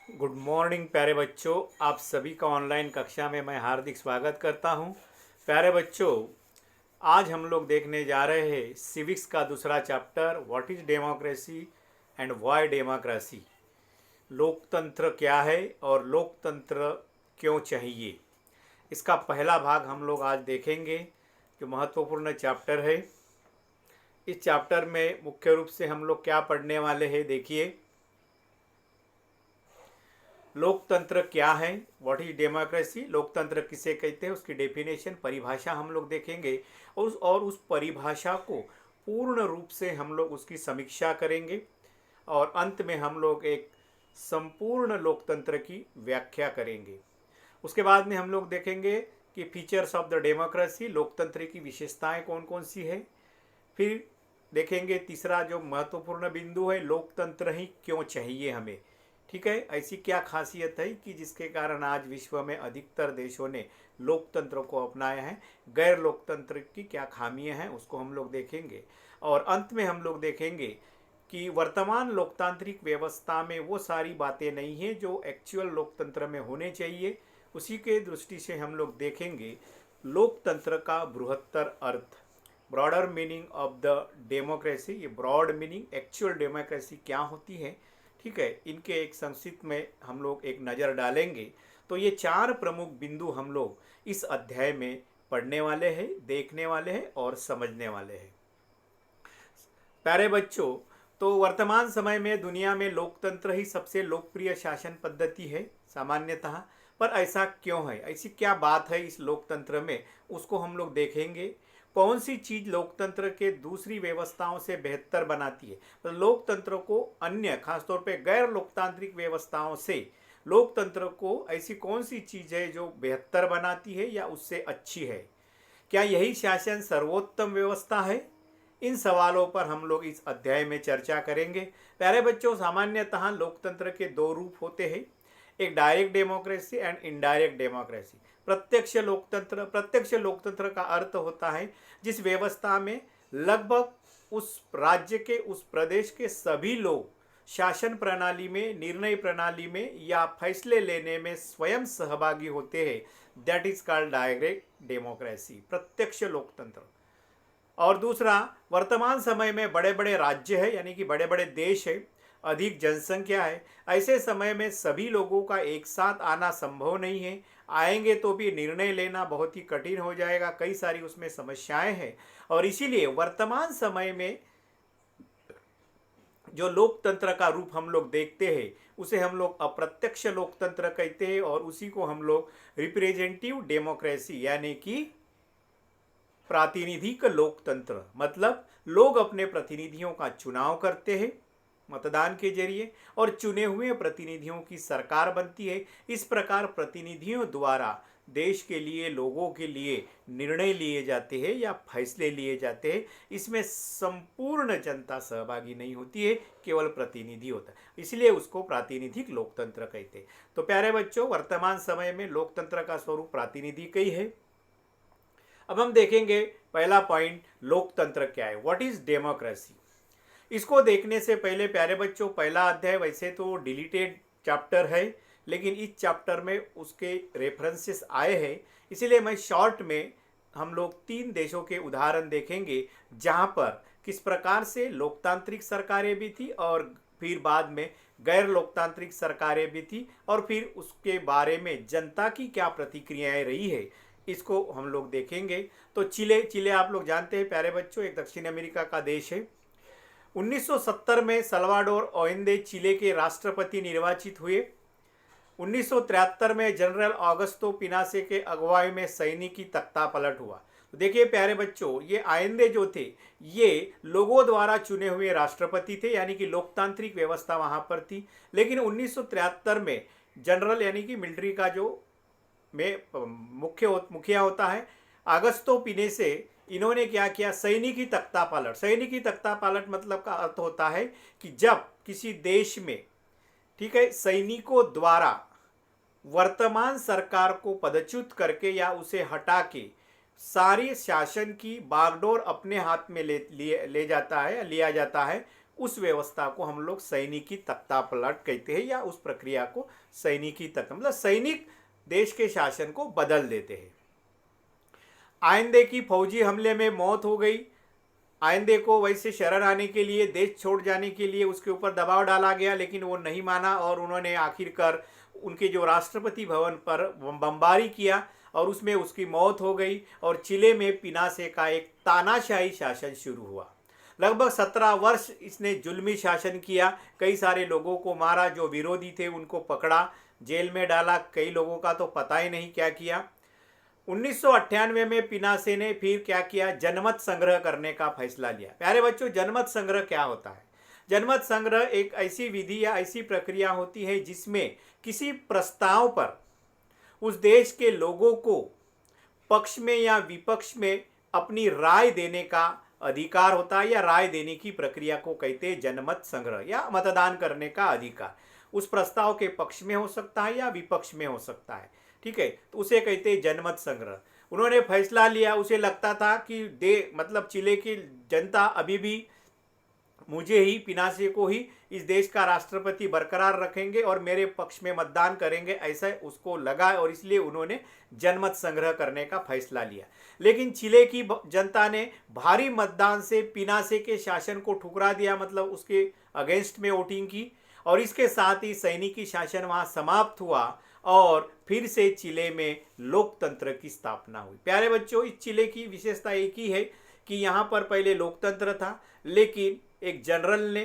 Good morning प्यारे बच्चों। आप सभी का ऑनलाइन कक्षा में मैं हार्दिक स्वागत करता हूं। प्यारे बच्चों, आज हम लोग देखने जा रहे हैं सिविक्स का दूसरा chapter, what is democracy and why democracy. लोकतंत्र क्या है और लोकतंत्र क्यों चाहिए, इसका पहला भाग हम लोग आज देखेंगे, जो महत्वपूर्ण चैप्टर है। इस चैप्टर में मुख्य रूप से हम लोग क्या पढ़ने वाले हैं, देखिए। लोकतंत्र क्या है, व्हाट इज डेमोक्रेसी, लोकतंत्र किसे कहते हैं, उसकी डेफिनेशन, परिभाषा हम लोग देखेंगे। उस परिभाषा को पूर्ण रूप से हम लोग उसकी समीक्षा करेंगे और अंत में हम लोग एक संपूर्ण लोकतंत्र की व्याख्या करेंगे। उसके बाद में हम लोग देखेंगे कि फीचर्स ऑफ द डेमोक्रेसी, लोकतंत्र की विशेषताएं कौन कौन सी है। फिर देखेंगे तीसरा जो महत्वपूर्ण बिंदु है, लोकतंत्र ही क्यों चाहिए हमें। ठीक है, ऐसी क्या खासियत है कि जिसके कारण आज विश्व में अधिकतर देशों ने लोकतंत्र को अपनाया है। गैर लोकतंत्र की क्या खामियां हैं उसको हम लोग देखेंगे। और अंत में हम लोग देखेंगे कि वर्तमान लोकतांत्रिक व्यवस्था में वो सारी बातें नहीं हैं जो एक्चुअल लोकतंत्र में होने चाहिए। उसी के दृष्टि से हम लोग देखेंगे लोकतंत्र का बृहत्तर अर्थ, broader meaning of the democracy. ये ब्रॉड मीनिंग, एक्चुअल डेमोक्रेसी क्या होती है, ठीक है, इनके एक संक्षिप्त में हम लोग एक नज़र डालेंगे। तो ये चार प्रमुख बिंदु हम लोग इस अध्याय में पढ़ने वाले हैं, देखने वाले हैं और समझने वाले हैं। प्यारे बच्चों, तो वर्तमान समय में दुनिया में लोकतंत्र ही सबसे लोकप्रिय शासन पद्धति है सामान्यतः। पर ऐसा क्यों है, ऐसी क्या बात है इस लोकतंत्र में, उसको हम लोग देखेंगे। कौन सी चीज लोकतंत्र के दूसरी व्यवस्थाओं से बेहतर बनाती है, तो लोकतंत्र को अन्य खासतौर पे गैर लोकतांत्रिक व्यवस्थाओं से लोकतंत्र को ऐसी कौन सी चीज है जो बेहतर बनाती है या उससे अच्छी है। क्या यही शासन सर्वोत्तम व्यवस्था है? इन सवालों पर हम लोग इस अध्याय में चर्चा करेंगे। प्यारे बच्चों, सामान्यतः लोकतंत्र के दो रूप होते हैं, एक direct democracy and indirect democracy. प्रत्यक्ष लोकतंत्र का अर्थ होता है जिस व्यवस्था में लगभग उस राज्य के, उस प्रदेश के सभी लोग शासन प्रणाली में, निर्णय प्रणाली में या फैसले लेने में स्वयं सहभागी होते हैं। That is called direct democracy, प्रत्यक्ष लोकतंत्र। और दूसरा, वर्तमान समय में बड़े बड़े राज्य है, यानी कि बड़े बड़े देश है, अधिक जनसंख्या है। ऐसे समय में सभी लोगों का एक साथ आना संभव नहीं है। आएंगे तो भी निर्णय लेना बहुत ही कठिन हो जाएगा, कई सारी उसमें समस्याएं हैं। और इसीलिए वर्तमान समय में जो लोकतंत्र का रूप हम लोग देखते हैं उसे हम लोग अप्रत्यक्ष लोकतंत्र कहते हैं, और उसी को हम लोग रिप्रेजेंटेटिव डेमोक्रेसी यानी कि प्रातिनिधिक लोकतंत्र, मतलब लोग अपने प्रतिनिधियों का चुनाव करते हैं मतदान के जरिए और चुने हुए प्रतिनिधियों की सरकार बनती है। इस प्रकार प्रतिनिधियों द्वारा देश के लिए, लोगों के लिए निर्णय लिए जाते हैं या फैसले लिए जाते हैं। इसमें संपूर्ण जनता सहभागी नहीं होती है, केवल प्रतिनिधि होता है, इसलिए उसको प्रातिनिधिक लोकतंत्र कहते हैं। तो प्यारे बच्चों, वर्तमान समय में लोकतंत्र का स्वरूप प्रातिनिधिक ही है। अब हम देखेंगे पहला पॉइंट, लोकतंत्र क्या है, व्हाट इज डेमोक्रेसी। इसको देखने से पहले प्यारे बच्चों, पहला अध्याय वैसे तो डिलीटेड चैप्टर है, लेकिन इस चैप्टर में उसके रेफरेंसेस आए हैं, इसीलिए मैं शॉर्ट में हम लोग 3 देशों के उदाहरण देखेंगे जहां पर किस प्रकार से लोकतांत्रिक सरकारें भी थी और फिर बाद में गैर लोकतांत्रिक सरकारें भी थी, और फिर उसके बारे में जनता की क्या प्रतिक्रियाएं रही है, इसको हम लोग देखेंगे। तो चिले आप लोग जानते हैं प्यारे बच्चों, एक दक्षिण अमेरिका का देश है। 1970 में सल्वाडोर ओएंदे चिले के राष्ट्रपति निर्वाचित हुए। 1973 में जनरल ऑगस्टो पिनासे के अगुवाई में सैनिकी तख्ता पलट हुआ। तो देखिए प्यारे बच्चों, ये आइंदे जो थे ये लोगों द्वारा चुने हुए राष्ट्रपति थे, यानी कि लोकतांत्रिक व्यवस्था वहां पर थी। लेकिन 1973 में जनरल यानी कि मिलिट्री का जो में मुखिया होता है अगस्तो पिनेसे, इन्होंने क्या किया, सैनिकी तख्ता पलट। सैनिकी तख्ता पलट मतलब का अर्थ होता है कि जब किसी देश में, ठीक है, सैनिकों द्वारा वर्तमान सरकार को पदच्युत करके या उसे हटा के सारी शासन की बागडोर अपने हाथ में ले जाता है, लिया जाता है, उस व्यवस्था को हम लोग सैनिकी तख्तापलट कहते हैं, या उस प्रक्रिया को सैनिकी तख्ता, मतलब सैनिक देश के शासन को बदल देते हैं। आइंदे की फौजी हमले में मौत हो गई। आइंदे को वैसे शरण आने के लिए, देश छोड़ जाने के लिए उसके ऊपर दबाव डाला गया, लेकिन वो नहीं माना और उन्होंने आखिरकार उनके जो राष्ट्रपति भवन पर बमबारी किया और उसमें उसकी मौत हो गई। और चिले में पिनासे का एक तानाशाही शासन शुरू हुआ। लगभग 17 वर्ष इसने जुल्मी शासन किया, कई सारे लोगों को मारा, जो विरोधी थे उनको पकड़ा, जेल में डाला, कई लोगों का तो पता ही नहीं क्या किया। 1998 में पिनासे ने फिर क्या किया, जनमत संग्रह करने का फैसला लिया। प्यारे बच्चों, जनमत संग्रह क्या होता है? जनमत संग्रह एक ऐसी विधि या ऐसी प्रक्रिया होती है जिसमें किसी प्रस्ताव पर उस देश के लोगों को पक्ष में या विपक्ष में अपनी राय देने का अधिकार होता है, या राय देने की प्रक्रिया को कहते हैं जनमत संग्रह, या मतदान करने का अधिकार। उस प्रस्ताव के पक्ष में हो सकता है या विपक्ष में हो सकता है, ठीक है, तो उसे कहते हैं जनमत संग्रह। उन्होंने फैसला लिया, उसे लगता था कि मतलब चिले की जनता अभी भी मुझे ही, पिनासे को ही इस देश का राष्ट्रपति बरकरार रखेंगे और मेरे पक्ष में मतदान करेंगे, ऐसा उसको लगा, और इसलिए उन्होंने जनमत संग्रह करने का फैसला लिया। लेकिन चिले की जनता ने भारी मतदान से पिनासे के शासन को ठुकरा दिया, मतलब उसके अगेंस्ट में वोटिंग की, और इसके साथ ही सैनिकी शासन वहाँ समाप्त हुआ और फिर से चिले में लोकतंत्र की स्थापना हुई। प्यारे बच्चों, इस चिले की विशेषता एक ही है कि यहाँ पर पहले लोकतंत्र था, लेकिन एक जनरल ने,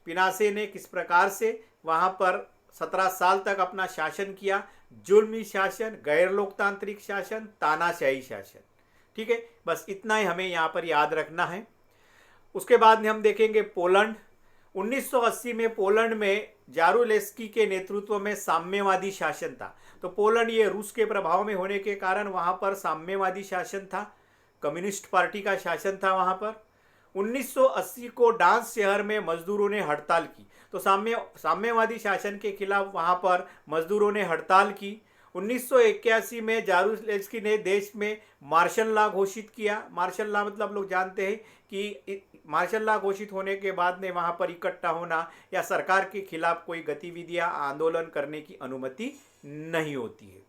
पिनासे ने किस प्रकार से वहाँ पर 17 साल तक अपना शासन किया, जुल्मी शासन, गैर लोकतांत्रिक शासन, तानाशाही शासन, ठीक है, बस इतना ही हमें यहाँ पर याद रखना है। उसके बाद में हम देखेंगे पोलैंड। 1980 में पोलैंड में जारुलेस्की के नेतृत्व में साम्यवादी शासन था। तो पोलैंड ये रूस के प्रभाव में होने के कारण वहाँ पर साम्यवादी शासन था, कम्युनिस्ट पार्टी का शासन था वहाँ पर। 1980 को डांस शहर में मजदूरों ने हड़ताल की, तो साम्यवादी शासन के खिलाफ वहाँ पर मजदूरों ने हड़ताल की। 1981 में जारुलेस्की ने देश में मार्शल लॉ घोषित किया। मार्शल लॉ मतलब लोग जानते हैं कि मार्शल लॉ घोषित होने के बाद में वहाँ पर इकट्ठा होना या सरकार के खिलाफ कोई गतिविधियाँ, आंदोलन करने की अनुमति नहीं होती है।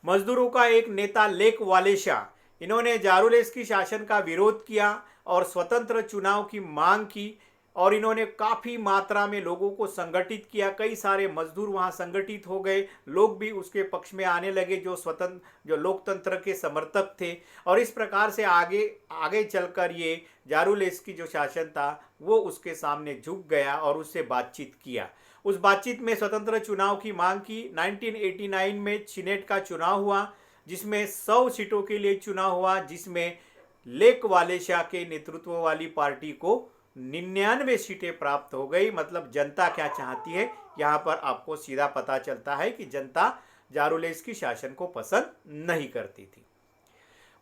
मजदूरों का एक नेता लेक वालेशा, इन्होंने जारुलेस्की शासन का विरोध किया और स्वतंत्र चुनाव की मांग की, और इन्होंने काफ़ी मात्रा में लोगों को संगठित किया। कई सारे मजदूर वहाँ संगठित हो गए, लोग भी उसके पक्ष में आने लगे जो लोकतंत्र के समर्थक थे, और इस प्रकार से आगे चलकर ये जारुलेस्की जो शासन था वो उसके सामने झुक गया और उससे बातचीत किया। उस बातचीत में स्वतंत्र चुनाव की मांग की। 1989 में सीनेट का चुनाव हुआ, जिसमें 100 सीटों के लिए चुनाव हुआ, जिसमें लेक वालेशा के नेतृत्व वाली पार्टी को 99 सीटें प्राप्त हो गई। मतलब जनता क्या चाहती है, यहाँ पर आपको सीधा पता चलता है कि जनता जारुलेस्की शासन को पसंद नहीं करती थी।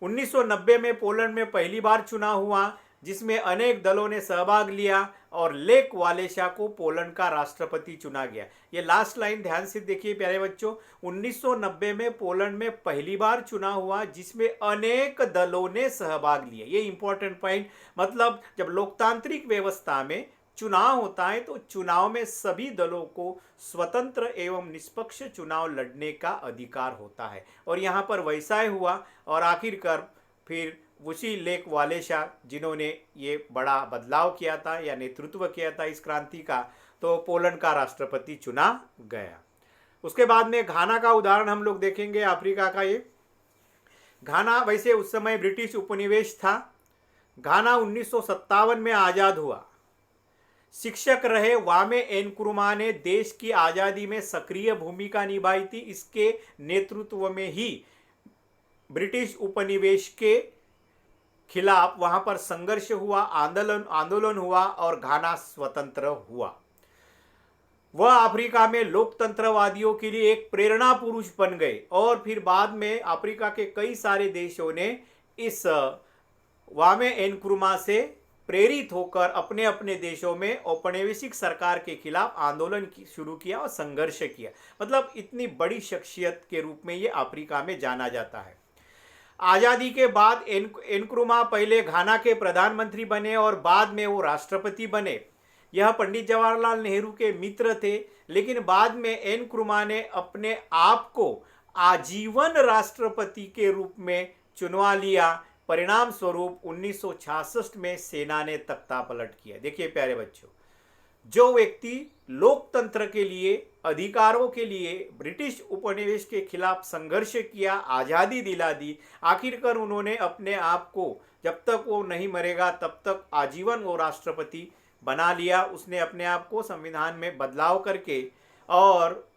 1990 में पोलैंड में पहली बार चुनाव हुआ, जिसमें अनेक दलों ने सहभाग लिया और लेक वालेशा को पोलैंड का राष्ट्रपति चुना गया। ये लास्ट लाइन ध्यान से देखिए प्यारे बच्चों, 1990 में पोलैंड में पहली बार चुनाव हुआ जिसमें अनेक दलों ने सहभाग लिया। ये इंपॉर्टेंट पॉइंट, मतलब जब लोकतांत्रिक व्यवस्था में चुनाव होता है तो चुनाव में सभी दलों को स्वतंत्र एवं निष्पक्ष चुनाव लड़ने का अधिकार होता है, और यहाँ पर वैसा ही हुआ। और आखिरकार फिर उसी लेक वालेशा जिन्होंने ये बड़ा बदलाव किया था या नेतृत्व किया था इस क्रांति का, तो पोलैंड का राष्ट्रपति चुना गया। उसके बाद में घाना का उदाहरण हम लोग देखेंगे, अफ्रीका का। ये घाना वैसे उस समय ब्रिटिश उपनिवेश था। घाना 1957 में आज़ाद हुआ। शिक्षक रहे वामे एनक्रुमा ने देश की आज़ादी में सक्रिय भूमिका निभाई थी। इसके नेतृत्व में ही ब्रिटिश उपनिवेश के खिलाफ वहां पर संघर्ष हुआ, आंदोलन हुआ और घाना स्वतंत्र हुआ। वह अफ्रीका में लोकतंत्रवादियों के लिए एक प्रेरणा पुरुष बन गए, और फिर बाद में अफ्रीका के कई सारे देशों ने इस वामे एनक्रुमा से प्रेरित होकर अपने अपने देशों में औपनिवेशिक सरकार के खिलाफ आंदोलन शुरू किया और संघर्ष किया। मतलब इतनी बड़ी शख्सियत के रूप में ये अफ्रीका में जाना जाता है। आज़ादी के बाद एनक्रुमा पहले घाना के प्रधानमंत्री बने और बाद में वो राष्ट्रपति बने। यह पंडित जवाहरलाल नेहरू के मित्र थे, लेकिन बाद में एन क्रुमा ने अपने आप को आजीवन राष्ट्रपति के रूप में चुनवा लिया। परिणाम स्वरूप 1966 में सेना ने तख्ता पलट किया। देखिए प्यारे बच्चों, जो व्यक्ति लोकतंत्र के लिए, अधिकारों के लिए ब्रिटिश उपनिवेश के खिलाफ संघर्ष किया, आज़ादी दिला दी, आखिरकार उन्होंने अपने आप को, जब तक वो नहीं मरेगा तब तक आजीवन वो राष्ट्रपति बना लिया। उसने अपने आप को संविधान में बदलाव करके, और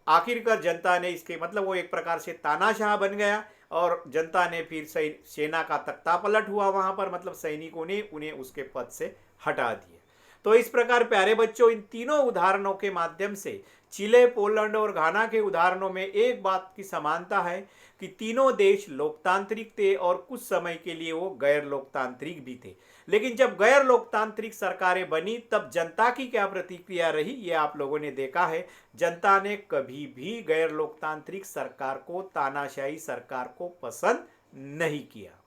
आखिरकार जनता ने इसके, मतलब वो एक प्रकार से तानाशाह बन गया और जनता ने फिर सेना का तख्ता पलट हुआ वहाँ पर, मतलब सैनिकों ने उन्हें उसके पद से हटा दिया। तो इस प्रकार प्यारे बच्चों, इन तीनों उदाहरणों के माध्यम से, चिले, पोलैंड और घाना के उदाहरणों में एक बात की समानता है कि तीनों देश लोकतांत्रिक थे और कुछ समय के लिए वो गैर लोकतांत्रिक भी थे। लेकिन जब गैर लोकतांत्रिक सरकारें बनी तब जनता की क्या प्रतिक्रिया रही, ये आप लोगों ने देखा है। जनता ने कभी भी गैर लोकतांत्रिक सरकार को, तानाशाही सरकार को पसंद नहीं किया।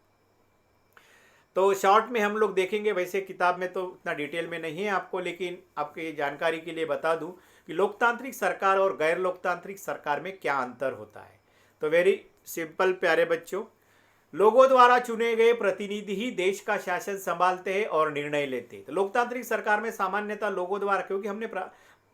तो शॉर्ट में हम लोग देखेंगे, वैसे किताब में तो इतना डिटेल में नहीं है आपको, लेकिन आपके जानकारी के लिए बता दूं कि लोकतांत्रिक सरकार और गैर लोकतांत्रिक सरकार में क्या अंतर होता है। तो वेरी सिंपल प्यारे बच्चों, लोगों द्वारा चुने गए प्रतिनिधि ही देश का शासन संभालते हैं और निर्णय लेते हैं। तो लोकतांत्रिक सरकार में सामान्यतः लोगों द्वारा, क्योंकि हमने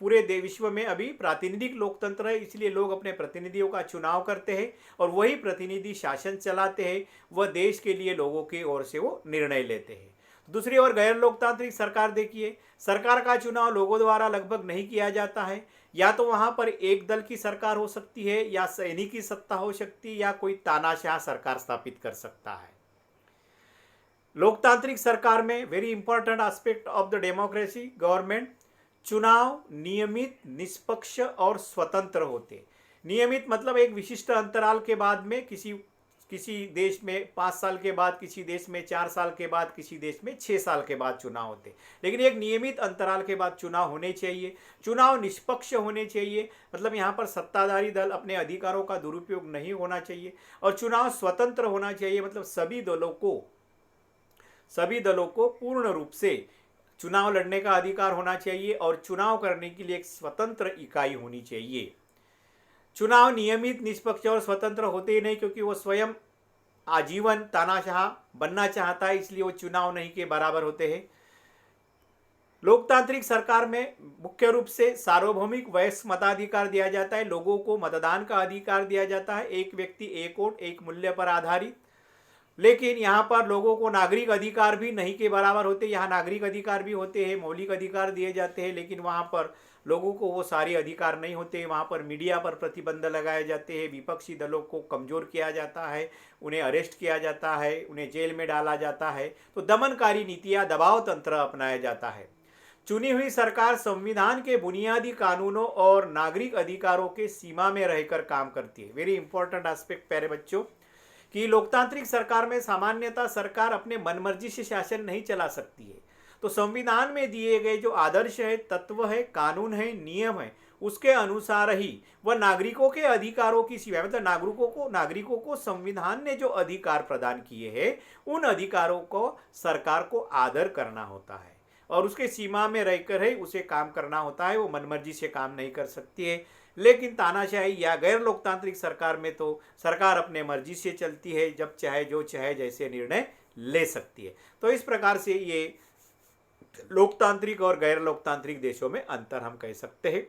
पूरे विश्व में अभी प्रातिनिधिक लोकतंत्र है, इसलिए लोग अपने प्रतिनिधियों का चुनाव करते हैं और वही प्रतिनिधि शासन चलाते हैं, वह देश के लिए लोगों की ओर से वो निर्णय लेते हैं। दूसरी ओर गैर लोकतांत्रिक सरकार देखिए, सरकार का चुनाव लोगों द्वारा लगभग नहीं किया जाता है। या तो वहाँ पर एक दल की सरकार हो सकती है, या सैनिक की सत्ता हो सकती है, या कोई तानाशाह सरकार स्थापित कर सकता है। लोकतांत्रिक सरकार में very important aspect of the democracy government, चुनाव नियमित, निष्पक्ष और स्वतंत्र होते। नियमित मतलब एक विशिष्ट अंतराल के बाद में, किसी देश में 5 साल के बाद, किसी देश में 4 साल के बाद, किसी देश में 6 साल के बाद चुनाव होते, लेकिन एक नियमित अंतराल के बाद चुनाव होने चाहिए। चुनाव निष्पक्ष होने चाहिए, मतलब यहाँ पर सत्ताधारी दल अपने अधिकारों का दुरुपयोग नहीं होना चाहिए। और चुनाव स्वतंत्र होना चाहिए, मतलब सभी दलों को पूर्ण रूप से चुनाव लड़ने का अधिकार होना चाहिए और चुनाव करने के लिए एक स्वतंत्र इकाई होनी चाहिए। चुनाव नियमित, निष्पक्ष और स्वतंत्र होते ही नहीं, क्योंकि वो स्वयं आजीवन तानाशाह बनना चाहता है, इसलिए वो चुनाव नहीं के बराबर होते हैं। लोकतांत्रिक सरकार में मुख्य रूप से सार्वभौमिक वयस्क मताधिकार दिया जाता है, लोगों को मतदान का अधिकार दिया जाता है, एक व्यक्ति एक वोट एक मूल्य पर आधारित। लेकिन यहाँ पर लोगों को नागरिक अधिकार भी नहीं के बराबर होते। यहाँ नागरिक अधिकार भी होते हैं, मौलिक अधिकार दिए जाते हैं, लेकिन वहाँ पर लोगों को वो सारे अधिकार नहीं होते। वहाँ पर मीडिया पर प्रतिबंध लगाए जाते हैं, विपक्षी दलों को कमज़ोर किया जाता है, उन्हें अरेस्ट किया जाता है, उन्हें जेल में डाला जाता है। तो दमनकारी नीतियाँ, दबाव तंत्र अपनाया जाता है। चुनी हुई सरकार संविधान के बुनियादी कानूनों और नागरिक अधिकारों के सीमा में रहकर काम करती है। वेरी इंपॉर्टेंट एस्पेक्ट प्यारे बच्चों, कि लोकतांत्रिक सरकार में सामान्यतः सरकार अपने मनमर्जी से शासन नहीं चला सकती है। तो संविधान में दिए गए जो आदर्श है, तत्व है, कानून है, नियम है, उसके अनुसार ही वह नागरिकों के अधिकारों की सीमा, मतलब नागरिकों को संविधान ने जो अधिकार प्रदान किए हैं, उन अधिकारों को सरकार को आदर करना होता है और उसके सीमा में रहकर ही उसे काम करना होता है। वो मनमर्जी से काम नहीं कर सकती है। लेकिन तानाशाही या गैर लोकतांत्रिक सरकार में तो सरकार अपने मर्जी से चलती है, जब चाहे जो चाहे जैसे निर्णय ले सकती है। तो इस प्रकार से ये लोकतांत्रिक और गैर लोकतांत्रिक देशों में अंतर हम कह सकते हैं।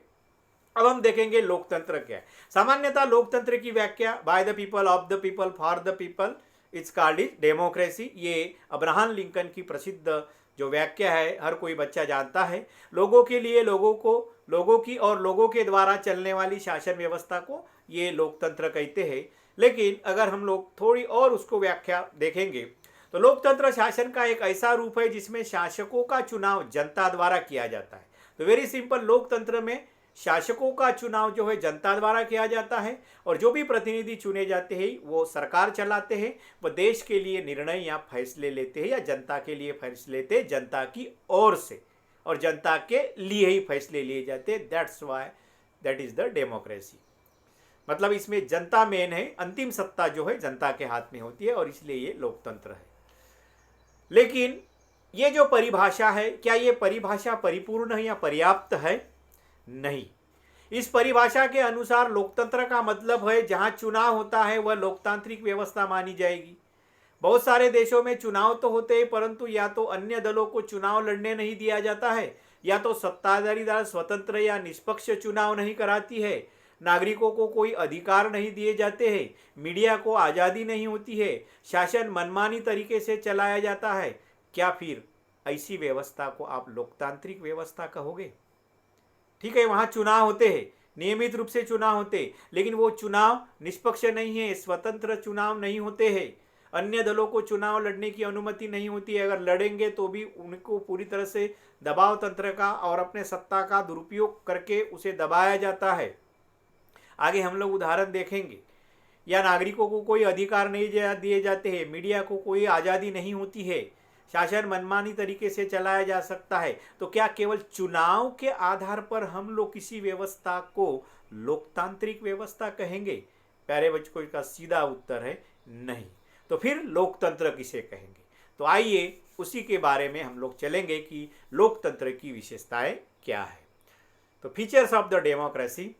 अब हम देखेंगे लोकतंत्र क्या है। सामान्यतः लोकतंत्र की व्याख्या by the people, of the people, for the people, it's called is democracy. ये अब्राहम लिंकन की प्रसिद्ध जो व्याख्या है, हर कोई बच्चा जानता है। लोगों के लिए, लोगों की और लोगों के द्वारा चलने वाली शासन व्यवस्था को ये लोकतंत्र कहते हैं। लेकिन अगर हम लोग थोड़ी और उसको व्याख्या देखेंगे तो लोकतंत्र शासन का एक ऐसा रूप है जिसमें शासकों का चुनाव जनता द्वारा किया जाता है। तो वेरी सिंपल, लोकतंत्र में शासकों का चुनाव जो है जनता द्वारा किया जाता है और जो भी प्रतिनिधि चुने जाते हैं वो सरकार चलाते हैं, वो देश के लिए निर्णय या फैसले लेते हैं या जनता के लिए फैसले लेते हैं, जनता की ओर से और जनता के लिए ही फैसले लिए जाते हैं। That is the democracy. मतलब इसमें जनता मेन है, अंतिम सत्ता जो है जनता के हाथ में होती है और इसलिए ये लोकतंत्र है। लेकिन ये जो परिभाषा है, क्या ये परिभाषा परिपूर्ण है या पर्याप्त है? नहीं। इस परिभाषा के अनुसार लोकतंत्र का मतलब है जहां चुनाव होता है वह लोकतांत्रिक व्यवस्था मानी जाएगी। बहुत सारे देशों में चुनाव तो होते हैं, परंतु या तो अन्य दलों को चुनाव लड़ने नहीं दिया जाता है, या तो सत्ताधारी दल स्वतंत्र या निष्पक्ष चुनाव नहीं कराती है, नागरिकों को कोई अधिकार नहीं दिए जाते हैं, मीडिया को आज़ादी नहीं होती है, शासन मनमानी तरीके से चलाया जाता है। क्या फिर ऐसी व्यवस्था को आप लोकतांत्रिक व्यवस्था कहोगे? ठीक है, वहाँ चुनाव होते हैं, नियमित रूप से चुनाव होते, लेकिन वो चुनाव निष्पक्ष नहीं है, स्वतंत्र चुनाव नहीं होते हैं, अन्य दलों को चुनाव लड़ने की अनुमति नहीं होती है। अगर लड़ेंगे तो भी उनको पूरी तरह से दबाव तंत्र का और अपने सत्ता का दुरुपयोग करके उसे दबाया जाता है। आगे हम लोग उदाहरण देखेंगे। या नागरिकों को कोई अधिकार नहीं दिए जाते हैं, मीडिया को कोई आज़ादी नहीं होती है, शासन मनमानी तरीके से चलाया जा सकता है। तो क्या केवल चुनाव के आधार पर हम लोग किसी व्यवस्था को लोकतांत्रिक व्यवस्था कहेंगे? प्यारे बच्चों, इसका सीधा उत्तर है नहीं। तो फिर लोकतंत्र किसे कहेंगे? तो आइए उसी के बारे में हम लोग चलेंगे कि लोकतंत्र की विशेषताएं क्या है। तो फीचर्स ऑफ द डेमोक्रेसी।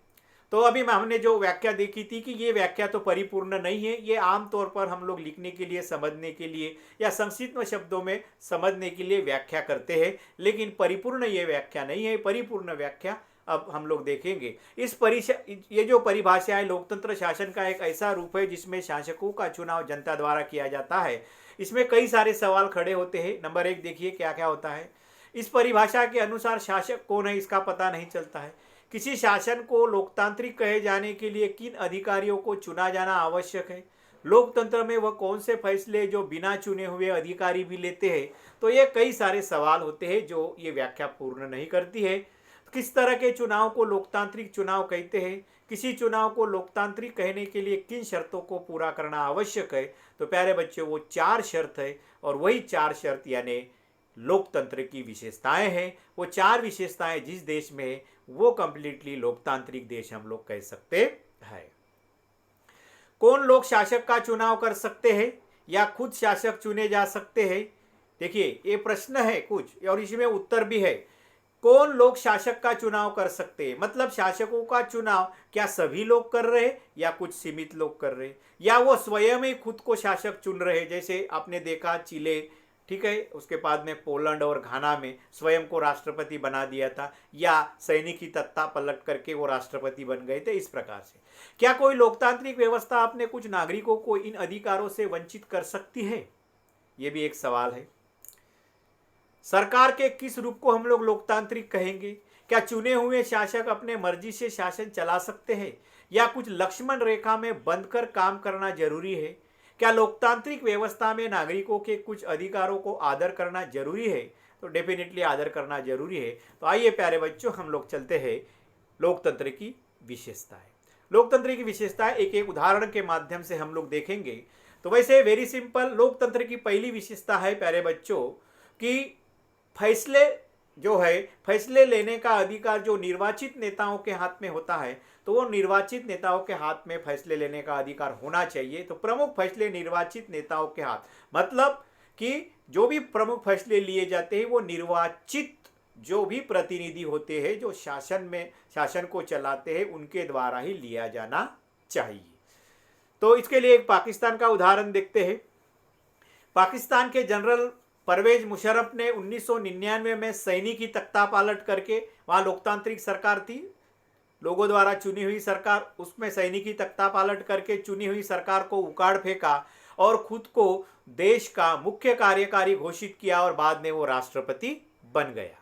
तो अभी हमने जो व्याख्या देखी थी कि ये व्याख्या तो परिपूर्ण नहीं है, ये आमतौर पर हम लोग लिखने के लिए, समझने के लिए या संक्षिप्त शब्दों में समझने के लिए व्याख्या करते हैं, लेकिन परिपूर्ण ये व्याख्या नहीं है। परिपूर्ण व्याख्या अब हम लोग देखेंगे। ये जो परिभाषा है, लोकतंत्र शासन का एक ऐसा रूप है जिसमें शासकों का चुनाव जनता द्वारा किया जाता है। इसमें कई सारे सवाल खड़े होते हैं। नंबर 1 देखिए क्या क्या होता है। इस परिभाषा के अनुसार शासक कौन है इसका पता नहीं चलता है। किसी शासन को लोकतांत्रिक कहे जाने के लिए किन अधिकारियों को चुना जाना आवश्यक है? लोकतंत्र में वह कौन से फैसले जो बिना चुने हुए अधिकारी भी लेते हैं? तो ये कई सारे सवाल होते हैं जो ये व्याख्या पूर्ण नहीं करती है। किस तरह के चुनाव को लोकतांत्रिक चुनाव कहते हैं? किसी चुनाव को लोकतांत्रिक कहने के लिए किन शर्तों को पूरा करना आवश्यक है? तो प्यारे बच्चों, वो 4 शर्त है, और वही 4 शर्त यानी लोकतंत्र की विशेषताएं हैं। वो 4 विशेषताएं जिस देश में है वो कंप्लीटली लोकतांत्रिक देश हम लोग कह सकते हैं। कौन लोग शासक का चुनाव कर सकते हैं या खुद शासक चुने जा सकते हैं? देखिए, ये प्रश्न है कुछ और इसमें उत्तर भी है। कौन लोग शासक का चुनाव कर सकते हैं? मतलब शासकों का चुनाव क्या सभी लोग कर रहे हैं या कुछ सीमित लोग कर रहे हैं, या वो स्वयं ही खुद को शासक चुन रहे हैं? जैसे आपने देखा चिले, ठीक है, उसके बाद में पोलैंड और घाना में स्वयं को राष्ट्रपति बना दिया था, या सैनिक की तख्ता पलट करके वो राष्ट्रपति बन गए थे। इस प्रकार से क्या कोई लोकतांत्रिक व्यवस्था अपने कुछ नागरिकों को इन अधिकारों से वंचित कर सकती है? ये भी एक सवाल है। सरकार के किस रूप को हम लोग लोकतांत्रिक कहेंगे? क्या चुने हुए शासक अपने मर्जी से शासन चला सकते हैं या कुछ लक्ष्मण रेखा में बंधकर काम करना जरूरी है? क्या लोकतांत्रिक व्यवस्था में नागरिकों के कुछ अधिकारों को आदर करना जरूरी है? तो डेफिनेटली आदर करना जरूरी है। तो आइए प्यारे बच्चों, हम लोग चलते हैं लोकतंत्र की विशेषताएं। लोकतंत्र की विशेषताएं एक एक उदाहरण के माध्यम से हम लोग देखेंगे। तो वैसे वेरी सिंपल, लोकतंत्र की पहली विशेषता है प्यारे बच्चों कि फैसले लेने का अधिकार जो निर्वाचित नेताओं के हाथ में होता है, तो वो निर्वाचित नेताओं के हाथ में फैसले लेने का अधिकार होना चाहिए। तो प्रमुख फैसले निर्वाचित नेताओं के हाथ, मतलब कि जो भी प्रमुख फैसले लिए जाते हैं वो निर्वाचित जो भी प्रतिनिधि होते हैं, जो शासन को चलाते हैं, उनके द्वारा ही लिया जाना चाहिए। तो इसके लिए एक पाकिस्तान का उदाहरण देखते हैं। पाकिस्तान के जनरल परवेज मुशर्रफ ने 1999 में सैनिक की तख्ता पलट करके, वहाँ लोकतांत्रिक सरकार थी, लोगों द्वारा चुनी हुई सरकार, उसमें सैनिक की तख्ता पलट करके चुनी हुई सरकार को उखाड़ फेंका और खुद को देश का मुख्य कार्यकारी घोषित किया और बाद में वो राष्ट्रपति बन गया।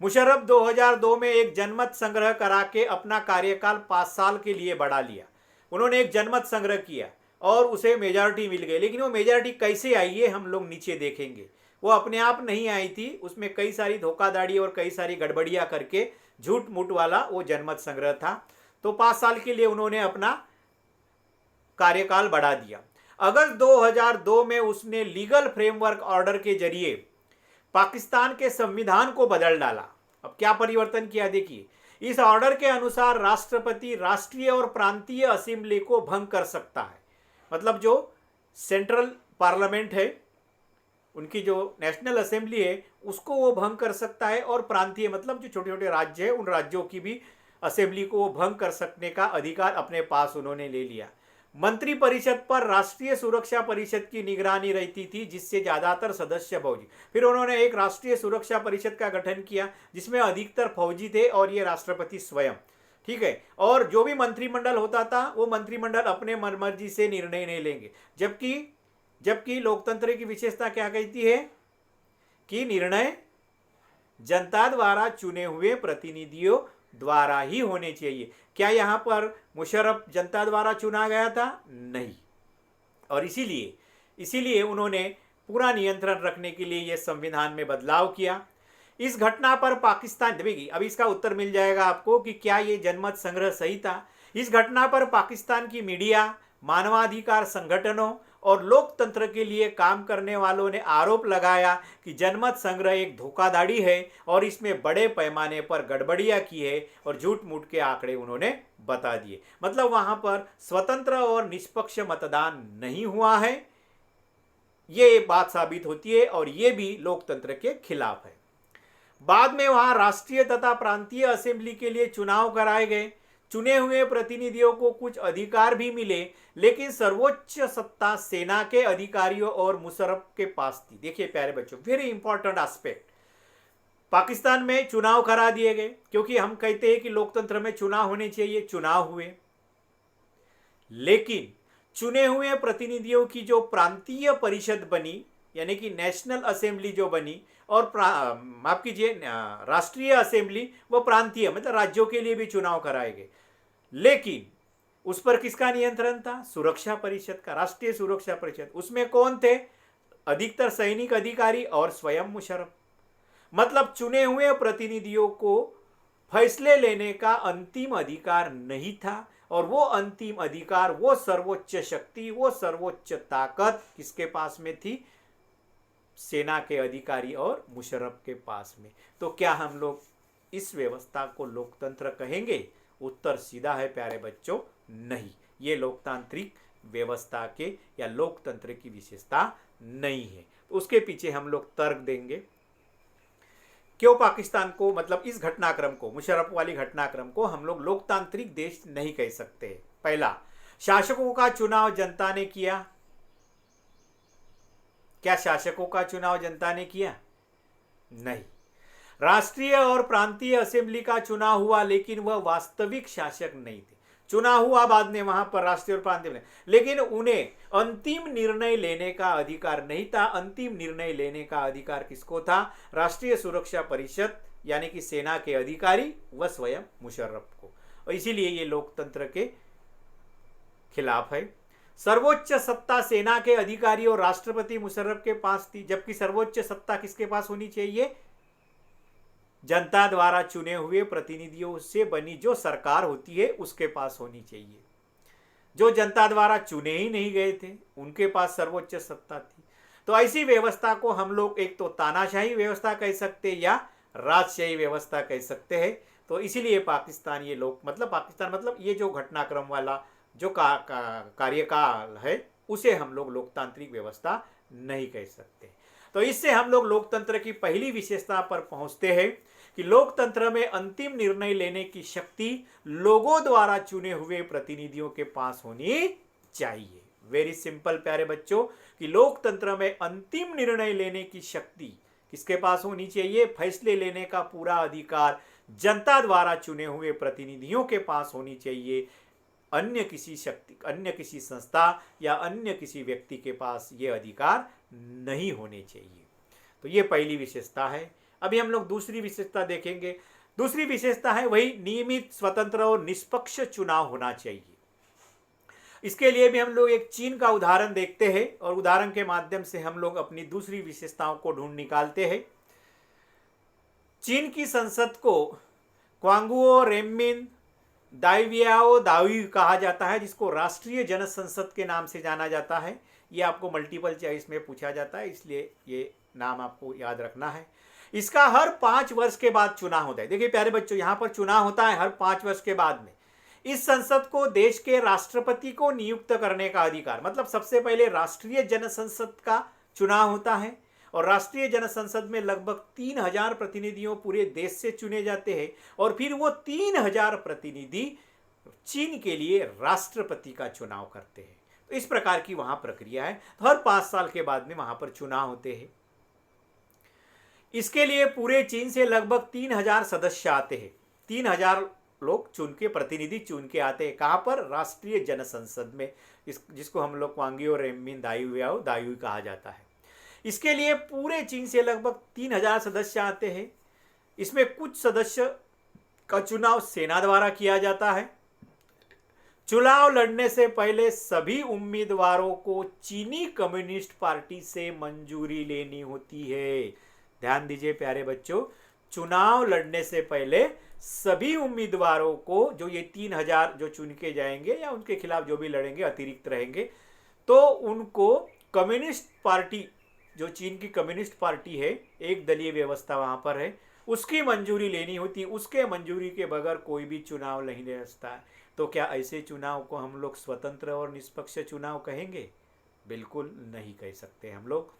मुशर्रफ 2002 में एक जनमत संग्रह करा के अपना कार्यकाल 5 साल के लिए बढ़ा लिया। उन्होंने एक जनमत संग्रह किया और उसे मेजॉरिटी मिल गई, लेकिन वो मेजॉरिटी कैसे आई है हम लोग नीचे देखेंगे। वो अपने आप नहीं आई थी, उसमें कई सारी धोखाधड़ी और कई सारी गड़बड़ियां करके झूठ मूठ वाला वो जनमत संग्रह था। तो 5 साल के लिए उन्होंने अपना कार्यकाल बढ़ा दिया। अगस्त 2002 में उसने लीगल फ्रेमवर्क ऑर्डर के जरिए पाकिस्तान के संविधान को बदल डाला। अब क्या परिवर्तन किया देखिए। इस ऑर्डर के अनुसार राष्ट्रपति राष्ट्रीय और प्रांतीय असेंबली को भंग कर सकता है। मतलब जो सेंट्रल पार्लियामेंट है, उनकी जो नेशनल असेंबली है उसको वो भंग कर सकता है, और प्रांतीय मतलब जो छोटे छोटे राज्य है उन राज्यों की भी असेंबली को वो भंग कर सकने का अधिकार अपने पास उन्होंने ले लिया। मंत्री परिषद पर राष्ट्रीय सुरक्षा परिषद की निगरानी रहती थी, जिससे ज्यादातर सदस्य फौजी। फिर उन्होंने एक राष्ट्रीय सुरक्षा परिषद का गठन किया जिसमें अधिकतर फौजी थे, और ये राष्ट्रपति स्वयं, ठीक है। और जो भी मंत्रिमंडल होता था वो मंत्रिमंडल अपने मनमर्जी से निर्णय नहीं लेंगे, जबकि जबकि लोकतंत्र की विशेषता क्या कहती है कि निर्णय जनता द्वारा चुने हुए प्रतिनिधियों द्वारा ही होने चाहिए। क्या यहां पर मुशर्रफ जनता द्वारा चुना गया था? नहीं। और इसीलिए इसीलिए उन्होंने पूरा नियंत्रण रखने के लिए यह संविधान में बदलाव किया। इस घटना पर पाकिस्तान, देखिए अब इसका उत्तर मिल जाएगा आपको कि क्या यह जनमत संग्रह सही था। इस घटना पर पाकिस्तान की मीडिया, मानवाधिकार संगठनों और लोकतंत्र के लिए काम करने वालों ने आरोप लगाया कि जनमत संग्रह एक धोखाधड़ी है और इसमें बड़े पैमाने पर गड़बड़ियां की है, और झूठ मूठ के आंकड़े उन्होंने बता दिए। मतलब वहां पर स्वतंत्र और निष्पक्ष मतदान नहीं हुआ है, ये बात साबित होती है, और ये भी लोकतंत्र के खिलाफ है। बाद में वहां राष्ट्रीय तथा प्रांतीय असेंबली के लिए चुनाव कराए गए। चुने हुए प्रतिनिधियों को कुछ अधिकार भी मिले, लेकिन सर्वोच्च सत्ता सेना के अधिकारियों और मुशर्रफ के पास थी। देखिए प्यारे बच्चों, वेरी इंपॉर्टेंट एस्पेक्ट, पाकिस्तान में चुनाव करा दिए गए, क्योंकि हम कहते हैं कि लोकतंत्र में चुनाव होने चाहिए, चुनाव हुए, लेकिन चुने हुए प्रतिनिधियों की जो प्रांतीय परिषद बनी, यानी कि नेशनल असेंबली जो बनी, और माफ कीजिए राष्ट्रीय असेंबली, वो प्रांतीय मतलब राज्यों के लिए भी चुनाव कराए गए, लेकिन उस पर किसका नियंत्रण था? सुरक्षा परिषद का, राष्ट्रीय सुरक्षा परिषद। उसमें कौन थे? अधिकतर सैनिक अधिकारी और स्वयं मुशर्रफ। मतलब चुने हुए प्रतिनिधियों को फैसले लेने का अंतिम अधिकार नहीं था, और वो अंतिम अधिकार, वो सर्वोच्च शक्ति, वो सर्वोच्च ताकत किसके पास में थी? सेना के अधिकारी और मुशर्रफ के पास में। तो क्या हम लोग इस व्यवस्था को लोकतंत्र कहेंगे? उत्तर सीधा है प्यारे बच्चों, नहीं। ये लोकतांत्रिक व्यवस्था के या लोकतंत्र की विशेषता नहीं है। तो उसके पीछे हम लोग तर्क देंगे क्यों पाकिस्तान को, मतलब इस घटनाक्रम को, मुशर्रफ वाली घटनाक्रम को हम लोग लोकतांत्रिक देश नहीं कह सकते। पहला, शासकों का चुनाव जनता ने किया। क्या शासकों का चुनाव जनता ने किया? नहीं। राष्ट्रीय और प्रांतीय असेंबली का चुनाव हुआ, लेकिन वह वास्तविक शासक नहीं थे। चुनाव हुआ बाद में वहां पर राष्ट्रीय और प्रांतीय में, लेकिन उन्हें अंतिम निर्णय लेने का अधिकार नहीं था। अंतिम निर्णय लेने का अधिकार किसको था? राष्ट्रीय सुरक्षा परिषद यानी कि सेना के अधिकारी व स्वयं मुशर्रफ को। और इसीलिए ये लोकतंत्र के खिलाफ है। सर्वोच्च सत्ता सेना के अधिकारी और राष्ट्रपति मुशर्रफ के पास थी, जबकि सर्वोच्च सत्ता किसके पास होनी चाहिए? जनता द्वारा चुने हुए प्रतिनिधियों से बनी जो सरकार होती है उसके पास होनी चाहिए। जो जनता द्वारा चुने ही नहीं गए थे उनके पास सर्वोच्च सत्ता थी। तो ऐसी व्यवस्था को हम लोग एक तो तानाशाही व्यवस्था कह सकते हैं या राजशाही व्यवस्था कह सकते हैं। तो इसीलिए पाकिस्तान ये लोग, मतलब पाकिस्तान मतलब ये जो घटनाक्रम वाला जो कार्यकाल है उसे हम लोग लोकतांत्रिक व्यवस्था नहीं कह सकते। तो इससे हम लोग लोकतंत्र की पहली विशेषता पर पहुंचते हैं कि लोकतंत्र में अंतिम निर्णय लेने की शक्ति लोगों द्वारा चुने हुए प्रतिनिधियों के पास होनी चाहिए। वेरी सिंपल प्यारे बच्चों, कि लोकतंत्र में अंतिम निर्णय लेने की शक्ति किसके पास होनी चाहिए? फैसले लेने का पूरा अधिकार जनता द्वारा चुने हुए प्रतिनिधियों के पास होनी चाहिए। अन्य किसी शक्ति, अन्य किसी संस्था या अन्य किसी व्यक्ति के पास ये अधिकार नहीं होने चाहिए। तो ये पहली विशेषता है। अभी हम लोग दूसरी विशेषता देखेंगे। दूसरी विशेषता है वही नियमित, स्वतंत्र और निष्पक्ष चुनाव होना चाहिए। इसके लिए भी हम लोग एक चीन का उदाहरण देखते हैं और उदाहरण के माध्यम से हम लोग अपनी दूसरी विशेषताओं को ढूंढ निकालते हैं। चीन की संसद को क्वांगुओ रेनमिन दाइवियाओ दावी कहा जाता है, जिसको राष्ट्रीय जनसंसद के नाम से जाना जाता है। ये आपको मल्टीपल चॉइस में पूछा जाता है, इसलिए ये नाम आपको याद रखना है। इसका हर 5 वर्ष के बाद चुनाव होता है। देखिए प्यारे बच्चों, यहाँ पर चुनाव होता है हर 5 वर्ष के बाद में। इस संसद को देश के राष्ट्रपति को नियुक्त करने का अधिकार, मतलब सबसे पहले राष्ट्रीय जनसंसद का चुनाव होता है और राष्ट्रीय जनसंसद में लगभग 3000 प्रतिनिधियों पूरे देश से चुने जाते हैं और फिर वो 3000 प्रतिनिधि चीन के लिए राष्ट्रपति का चुनाव करते हैं। तो इस प्रकार की वहां प्रक्रिया है। तो हर 5 साल के बाद में वहां पर चुनाव होते हैं। इसके लिए पूरे चीन से लगभग 3000 सदस्य आते हैं। 3000 लोग चुन के, प्रतिनिधि चुन के आते हैं। कहां पर? राष्ट्रीय जनसंसद में, जिसको हम लोग क्वांगियो रेनमिन दायुयाओ दायुई कहा जाता है। इसके लिए पूरे चीन से लगभग 3000 सदस्य आते हैं। इसमें कुछ सदस्य का चुनाव सेना द्वारा किया जाता है। चुनाव लड़ने से पहले सभी उम्मीदवारों को चीनी कम्युनिस्ट पार्टी से मंजूरी लेनी होती है। ध्यान दीजिए प्यारे बच्चों, चुनाव लड़ने से पहले सभी उम्मीदवारों को, जो ये 3000 जो चुन के जाएंगे या उनके खिलाफ जो भी लड़ेंगे अतिरिक्त रहेंगे, तो उनको कम्युनिस्ट पार्टी, जो चीन की कम्युनिस्ट पार्टी है, एक दलीय व्यवस्था वहां पर है, उसकी मंजूरी लेनी होती है। उसके मंजूरी के बगैर कोई भी चुनाव नहीं ले सकता है। तो क्या ऐसे चुनाव को हम लोग स्वतंत्र और निष्पक्ष चुनाव कहेंगे? बिल्कुल नहीं कह सकते हम लोग।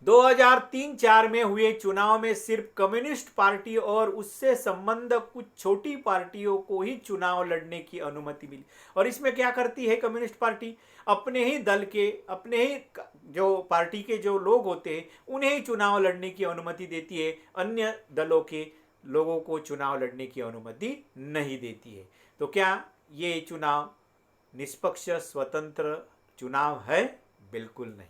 2003-4 में हुए चुनाव में सिर्फ कम्युनिस्ट पार्टी और उससे संबंध कुछ छोटी पार्टियों को ही चुनाव लड़ने की अनुमति मिली। और इसमें क्या करती है कम्युनिस्ट पार्टी? अपने ही दल के, अपने ही जो पार्टी के जो लोग होते हैं उन्हें ही चुनाव लड़ने की अनुमति देती है, अन्य दलों के लोगों को चुनाव लड़ने की अनुमति नहीं देती है। तो क्या ये चुनाव निष्पक्ष स्वतंत्र चुनाव है? बिल्कुल नहीं।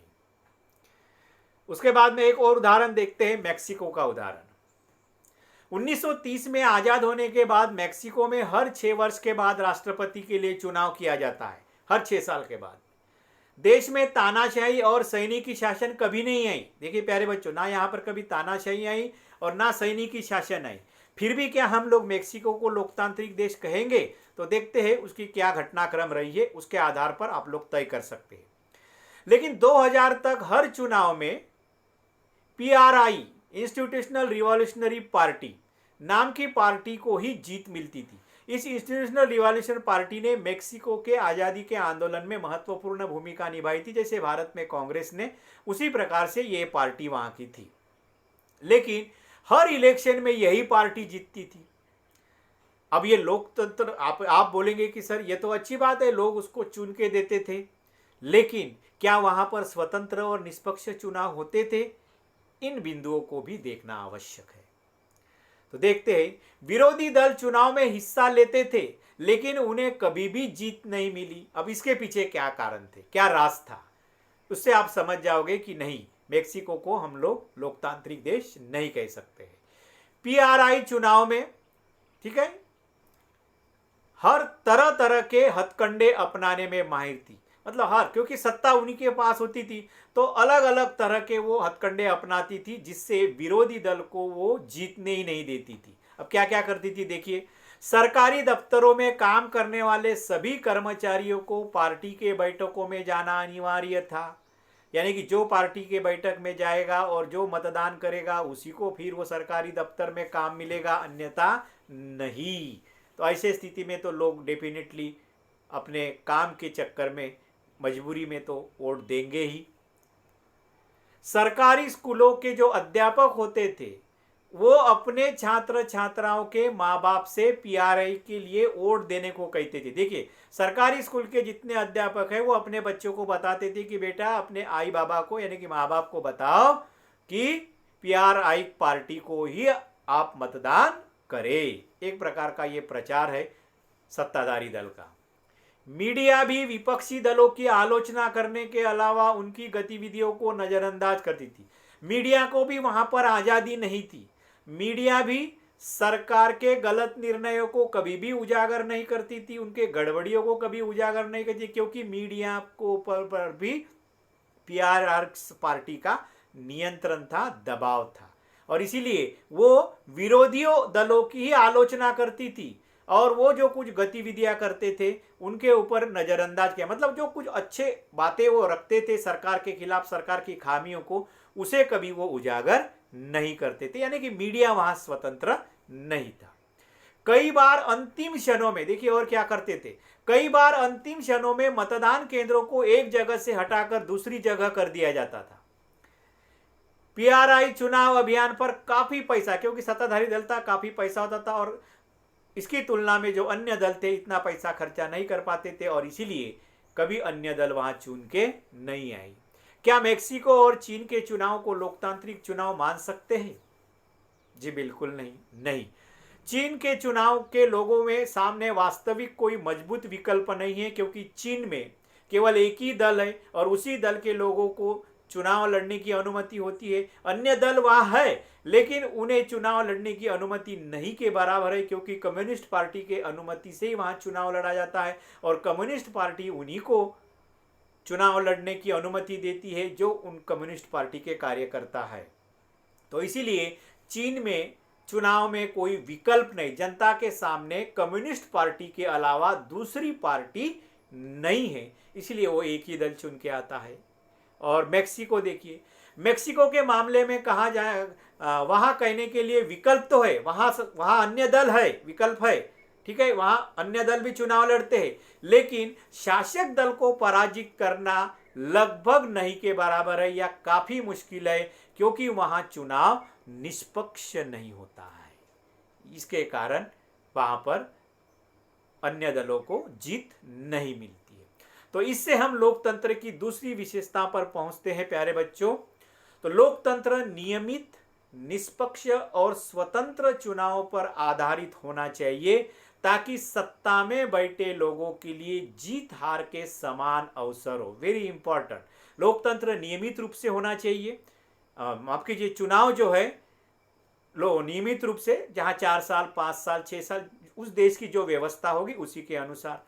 उसके बाद में एक और उदाहरण देखते हैं, मैक्सिको का उदाहरण। 1930 में आजाद होने के बाद मैक्सिको में हर 6 वर्ष के बाद राष्ट्रपति के लिए चुनाव किया जाता है, हर 6 साल के बाद। देश में तानाशाही और सैनिकी शासन कभी नहीं आई। देखिए प्यारे बच्चों, ना यहाँ पर कभी तानाशाही आई और ना सैनिकी शासन आई। फिर भी क्या हम लोग मैक्सिको को लोकतांत्रिक देश कहेंगे? तो देखते हैं उसकी क्या घटनाक्रम रही है, उसके आधार पर आप लोग तय कर सकते हैं। लेकिन 2000 तक हर चुनाव में पीआरआई, इंस्टीट्यूशनल रिवॉल्यूशनरी पार्टी नाम की पार्टी को ही जीत मिलती थी। इस इंस्टीट्यूशनल रिवॉल्यूशन पार्टी ने मेक्सिको के आज़ादी के आंदोलन में महत्वपूर्ण भूमिका निभाई थी। जैसे भारत में कांग्रेस ने, उसी प्रकार से ये पार्टी वहां की थी। लेकिन हर इलेक्शन में यही पार्टी जीतती थी। अब ये लोकतंत्र, आप बोलेंगे कि सर ये तो अच्छी बात है, लोग उसको चुन के देते थे, लेकिन क्या वहां पर स्वतंत्र और निष्पक्ष चुनाव होते थे? इन बिंदुओं को भी देखना आवश्यक है। तो देखते हैं, विरोधी दल चुनाव में हिस्सा लेते थे लेकिन उन्हें कभी भी जीत नहीं मिली। अब इसके पीछे क्या कारण थे, क्या राज था, उससे आप समझ जाओगे कि नहीं, मेक्सिको को हम लोग लोकतांत्रिक देश नहीं कह सकते हैं। पीआरआई चुनाव में, ठीक है, हर तरह तरह के हथकंडे अपनाने में माहिर थी। मतलब हर, क्योंकि सत्ता उन्हीं के पास होती थी तो अलग अलग तरह के वो हथकंडे अपनाती थी, जिससे विरोधी दल को वो जीतने ही नहीं देती थी। अब क्या क्या करती थी देखिए, सरकारी दफ्तरों में काम करने वाले सभी कर्मचारियों को पार्टी के बैठकों में जाना अनिवार्य था। यानी कि जो पार्टी के बैठक में जाएगा और जो मतदान करेगा उसी को फिर वो सरकारी दफ्तर में काम मिलेगा, अन्यथा नहीं। तो ऐसे स्थिति में तो लोग डेफिनेटली अपने काम के चक्कर में, मजबूरी में तो वोट देंगे ही। सरकारी स्कूलों के जो अध्यापक होते थे वो अपने छात्र छात्राओं के माँ बाप से पीआरआई के लिए वोट देने को कहते थे। देखिए, सरकारी स्कूल के जितने अध्यापक हैं वो अपने बच्चों को बताते थे कि बेटा अपने आई बाबा को, यानी कि माँ बाप को बताओ कि पीआरआई पार्टी को ही आप मतदान करें। एक प्रकार का ये प्रचार है सत्ताधारी दल का। मीडिया भी विपक्षी दलों की आलोचना करने के अलावा उनकी गतिविधियों को नजरअंदाज करती थी। मीडिया को भी वहां पर आजादी नहीं थी। मीडिया भी सरकार के गलत निर्णयों को कभी भी उजागर नहीं करती थी, उनके गड़बड़ियों को कभी उजागर नहीं करती, क्योंकि मीडिया को पर भी पीआरआई पार्टी का नियंत्रण था, दबाव था, और इसीलिए वो विरोधियों दलों की ही आलोचना करती थी और वो जो कुछ गतिविधियां करते थे उनके ऊपर नजरअंदाज किया। मतलब जो कुछ अच्छे बातें वो रखते थे सरकार के खिलाफ, सरकार की खामियों को, उसे कभी वो उजागर नहीं करते थे। यानी कि मीडिया वहां स्वतंत्र नहीं था। कई बार अंतिम क्षणों में, देखिए और क्या करते थे, कई बार अंतिम क्षणों में मतदान केंद्रों को एक जगह से हटाकर दूसरी जगह कर दिया जाता था। पीआरआई चुनाव अभियान पर काफी पैसा, क्योंकि सत्ताधारी दल था, काफी पैसा होता था और इसकी तुलना में जो अन्य दल थे इतना पैसा खर्चा नहीं कर पाते थे और इसीलिए कभी अन्य दल वहां चुन के नहीं आई। क्या मेक्सिको और चीन के चुनाव को लोकतांत्रिक चुनाव मान सकते हैं? जी बिल्कुल नहीं। नहीं, चीन के चुनाव के लोगों में सामने वास्तविक कोई मजबूत विकल्प नहीं है, क्योंकि चीन में केवल एक ही दल है और उसी दल के लोगों को चुनाव लड़ने की अनुमति होती है। अन्य दल वहां है लेकिन उन्हें चुनाव लड़ने की अनुमति नहीं के बराबर है, क्योंकि कम्युनिस्ट पार्टी के अनुमति से ही वहां चुनाव लड़ा जाता है और कम्युनिस्ट पार्टी उन्हीं को चुनाव लड़ने की अनुमति देती है जो उन कम्युनिस्ट पार्टी के कार्यकर्ता है। तो इसीलिए चीन में चुनाव में कोई विकल्प नहीं, जनता के सामने कम्युनिस्ट पार्टी के अलावा दूसरी पार्टी नहीं है, इसलिए वो एक ही दल चुन के आता है। और मेक्सिको देखिए, मेक्सिको के मामले में कहा जाए वहां कहने के लिए विकल्प तो है, वहां अन्य दल है, विकल्प है, ठीक है, वहां अन्य दल भी चुनाव लड़ते हैं, लेकिन शासक दल को पराजित करना लगभग नहीं के बराबर है या काफी मुश्किल है, क्योंकि वहां चुनाव निष्पक्ष नहीं होता है। इसके कारण वहां पर अन्य दलों को जीत नहीं मिलती है। तो इससे हम लोकतंत्र की दूसरी विशेषता पर पहुंचते हैं प्यारे बच्चों। तो लोकतंत्र नियमित, निष्पक्ष और स्वतंत्र चुनाव पर आधारित होना चाहिए ताकि सत्ता में बैठे लोगों के लिए जीत हार के समान अवसर हो। वेरी इंपॉर्टेंट, लोकतंत्र नियमित रूप से होना चाहिए। माफ कीजिए, चुनाव जो है लो नियमित रूप से, जहां 4 साल 5 साल 6 साल उस देश की जो व्यवस्था होगी उसी के अनुसार।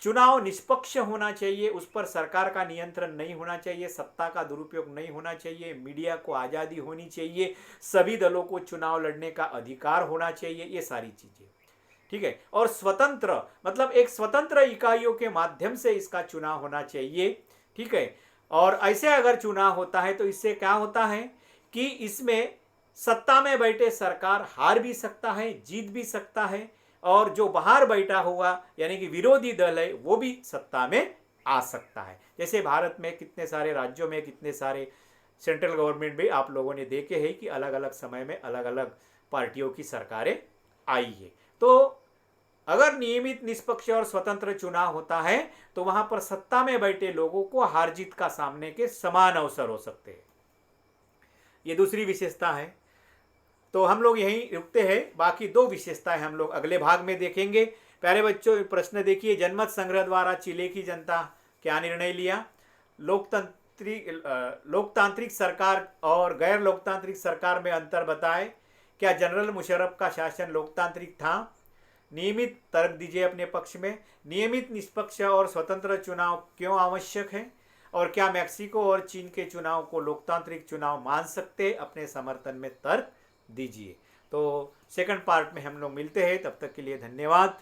चुनाव निष्पक्ष होना चाहिए, उस पर सरकार का नियंत्रण नहीं होना चाहिए, सत्ता का दुरुपयोग नहीं होना चाहिए, मीडिया को आज़ादी होनी चाहिए, सभी दलों को चुनाव लड़ने का अधिकार होना चाहिए, ये सारी चीज़ें, ठीक है। और स्वतंत्र मतलब एक स्वतंत्र इकाइयों के माध्यम से इसका चुनाव होना चाहिए, ठीक है। और ऐसे अगर चुनाव होता है तो इससे क्या होता है कि इसमें सत्ता में बैठे सरकार हार भी सकता है, जीत भी सकता है, और जो बाहर बैठा हुआ यानी कि विरोधी दल है वो भी सत्ता में आ सकता है। जैसे भारत में कितने सारे राज्यों में, कितने सारे सेंट्रल गवर्नमेंट भी आप लोगों ने देखे हैं कि अलग अलग समय में अलग अलग पार्टियों की सरकारें आई है। तो अगर नियमित, निष्पक्ष और स्वतंत्र चुनाव होता है तो वहां पर सत्ता में बैठे लोगों को हार जीत का सामने के समान अवसर हो सकते हैं। ये दूसरी विशेषता है। तो हम लोग यहीं रुकते हैं, बाकी 2 विशेषताएं हम लोग अगले भाग में देखेंगे। प्यारे बच्चों, प्रश्न देखिए, जनमत संग्रह द्वारा चिले की जनता क्या निर्णय लिया? लोकतांत्रिक सरकार और गैर लोकतांत्रिक सरकार में अंतर बताएं। क्या जनरल मुशर्रफ का शासन लोकतांत्रिक था? नियमित तर्क दीजिए अपने पक्ष में। नियमित, निष्पक्ष और स्वतंत्र चुनाव क्यों आवश्यक है? और क्या मैक्सिको और चीन के चुनाव को लोकतांत्रिक चुनाव मान सकते? अपने समर्थन में तर्क दीजिए। तो सेकंड पार्ट में हम लोग मिलते हैं, तब तक के लिए धन्यवाद।